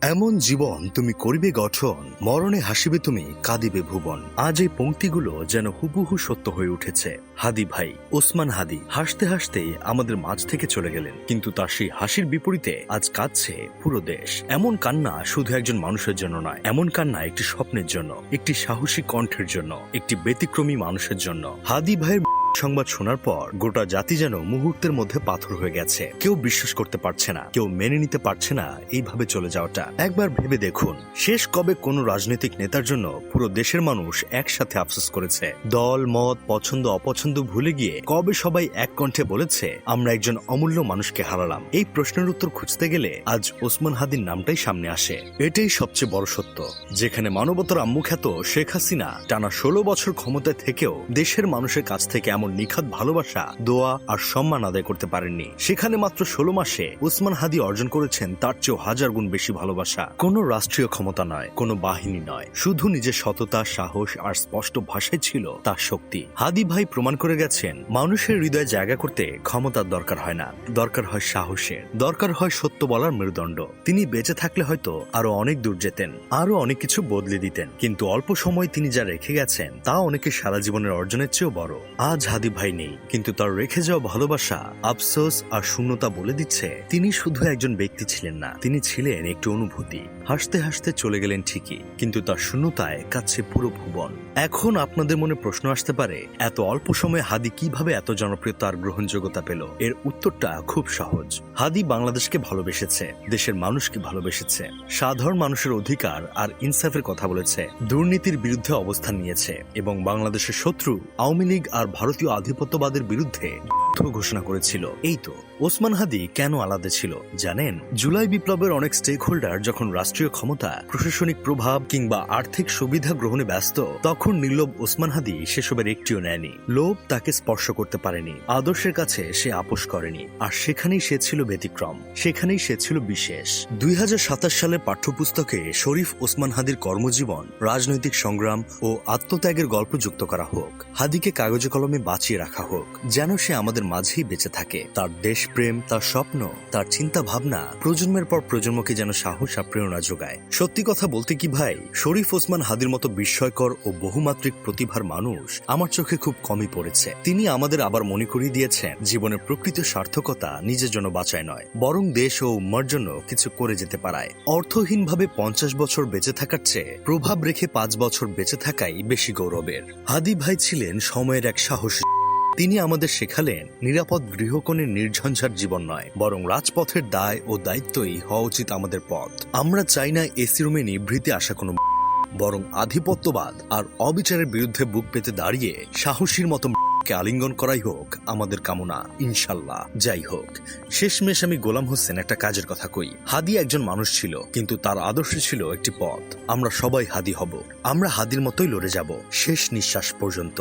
এমন জীবন তুমি করিবে গঠন, মরণে হাসিবে তুমি, কাঁদিবে ভুবন। আজ এই পংক্তিগুলো যেন হুবহু সত্য হয়ে উঠেছে। হাদি ভাই ওসমান হাদি হাসতে হাসতেই আমাদের মাঝ থেকে চলে গেলেন, কিন্তু তার সেই হাসির বিপরীতে আজ কাঁদছে পুরো দেশ। এমন কান্না শুধু একজন মানুষের জন্য নয়, এমন কান্না একটি স্বপ্নের জন্য, একটি সাহসী কণ্ঠের জন্য, একটি ব্যতিক্রমী মানুষের জন্য। হাদি ভাইয়ের সংবাদ শোনার পর গোটা জাতি যেন মুহূর্তের মধ্যে পাথর হয়ে গেছে। কেউ বিশ্বাস করতে পারছে না, কেউ মেনে নিতে পারছে না এইভাবে চলে যাওয়াটা। একবার ভেবে দেখুন, শেষ কবে কোন রাজনৈতিক নেতার জন্য পুরো দেশের মানুষ একসাথে আফসোস করেছে? দল মত পছন্দ অপছন্দ ভুলে গিয়ে কবে সবাই এক কণ্ঠে বলেছে আমরা একজন অমূল্য মানুষকে হারালাম? এই প্রশ্নের উত্তর খুঁজতে গেলে আজ ওসমান হাদির নামটাই সামনে আসে। এটাই সবচেয়ে বড় সত্য। যেখানে মানবতার আম্মু খ্যাত শেখ হাসিনা টানা 16 বছর ক্ষমতায় থেকেও দেশের মানুষের কাছ থেকে এমন নিখাত ভালোবাসা, দোয়া আর সম্মান আদায় করতে পারেননি, সেখানে মাত্র 16 মাসে ওসমান হাদি অর্জন করেছেন তার চেয়েও 1000 গুণ বেশি ভালোবাসা। কোনো রাষ্ট্রীয় ক্ষমতা নয়, কোনো বাহিনী নয়, শুধু নিজের সততা, সাহস আর স্পষ্ট ভাষায় ছিল তার শক্তি। হাদি ভাই প্রমাণ করে গেছেন, মানুষের হৃদয়ে জায়গা করতে ক্ষমতার দরকার হয় না, দরকার হয় সাহসের, দরকার হয় সত্য বলার মেরুদণ্ড। তিনি বেঁচে থাকলে হয়তো আরো অনেক দূর যেতেন, আরো অনেক কিছু বদলে দিতেন, কিন্তু অল্প সময় তিনি যা রেখে গেছেন তা অনেকে সারা জীবনের অর্জনের চেয়েও বড়। আজ হাদি ভাই নেই, কিন্তু তার রেখে যাওয়া ভালোবাসা, আফসোস আর শূন্যতা বলে দিচ্ছে তিনি শুধু একজন ব্যক্তি ছিলেন না, তিনি ছিলেন একটি অনুভূতি। হাসতে হাসতে চলে গেলেন ঠিকই, কিন্তু তার শূন্যতায় কাছে পুরো ভুবন। এখন আপনাদের মনে প্রশ্ন আসতে পারে, এত অল্প সময়ে হাদি কিভাবে এত জনপ্রিয়তা আর গ্রহণযোগ্যতা পেল? এর উত্তরটা খুব সহজ। হাদি বাংলাদেশকে ভালোবেসেছে, দেশের মানুষকে ভালোবেসেছে, সাধারণ মানুষের অধিকার আর ইনসাফের কথা বলেছে, দুর্নীতির বিরুদ্ধে অবস্থান নিয়েছে এবং বাংলাদেশের শত্রু আওয়ামী লীগ আর ভারতীয় আধিপত্যবাদের বিরুদ্ধে ঘোষণা করেছিল। এই তো ওসমান হাদি কেন আলাদা ছিল জানেন? জুলাই বিপ্লবের অনেক স্টেক হোল্ডার যখন রাষ্ট্রীয় ক্ষমতা, প্রশাসনিক প্রভাব কিংবা আর্থিক সুবিধা গ্রহণে ব্যস্ত, তখন নির্লোভ ওসমান হাদি সেসবের একটিও নেয়নি। লোভ তাকে স্পর্শ করতে পারেনি, আদর্শের কাছে সে আপোষ করেনি, আর সেখানেই সে ছিল ব্যতিক্রম, সেখানেই সে ছিল বিশেষ। 2027 সালের পাঠ্যপুস্তকে শরীফ ওসমান হাদির কর্মজীবন, রাজনৈতিক সংগ্রাম ও আত্মত্যাগের গল্প যুক্ত করা হোক। হাদিকে কাগজে কলমে বাঁচিয়ে রাখা হোক, যেন সে আমাদের মাঝেই বেঁচে থাকে। তার দেশপ্রেম, তার স্বপ্ন, তার চিন্তা ভাবনা প্রজন্মের পর প্রজন্মকে যেন সাহস আর প্রেরণা যোগায়। সত্যি কথা বলতে কি ভাই, শরীফ ওসমান হাদির মতো বিস্ময়কর ও বহুমাত্রিক প্রতিভার মানুষ আমার চোখে খুব কমই পড়েছে। তিনি আমাদের আবার মনে করিয়ে দিয়েছেন, জীবনের প্রকৃত সার্থকতা নিজের জন্য বাঁচায় নয়, বরং দেশ ও উম্মার জন্য কিছু করে যেতে পারায়। অর্থহীনভাবে 50 বছর বেঁচে থাকার চেয়ে প্রভাব রেখে 5 বছর বেঁচে থাকাই বেশি গৌরবের। হাদি ভাই ছিলেন সময়ের এক সাহসী। তিনি আমাদের শেখালেন, নিরাপদ গৃহকোণের নির্ঝঞ্ঝাট জীবন নয়, বরং রাজপথের দায় ও দায়িত্বই হওয়া উচিত আমাদের পথ। আমরা চাই না এসি রুমে নিভৃতে আসা কোনো, বরং আধিপত্যবাদ আর অবিচারের বিরুদ্ধে বুক পেতে দাঁড়িয়ে সাহসীর মতো আলিঙ্গন করাই হোক আমাদের কামনা, ইনশাল্লাহ। যাই হোক, শেষমেশ আমি গোলাম হোসেন একটা কাজের কথা কই। হাদি একজন মানুষ ছিল, কিন্তু তার আদর্শ ছিল একটি পথ। আমরা সবাই হাদি হব, আমরা হাদির মতোই লড়ে যাব শেষ নিঃশ্বাস পর্যন্ত।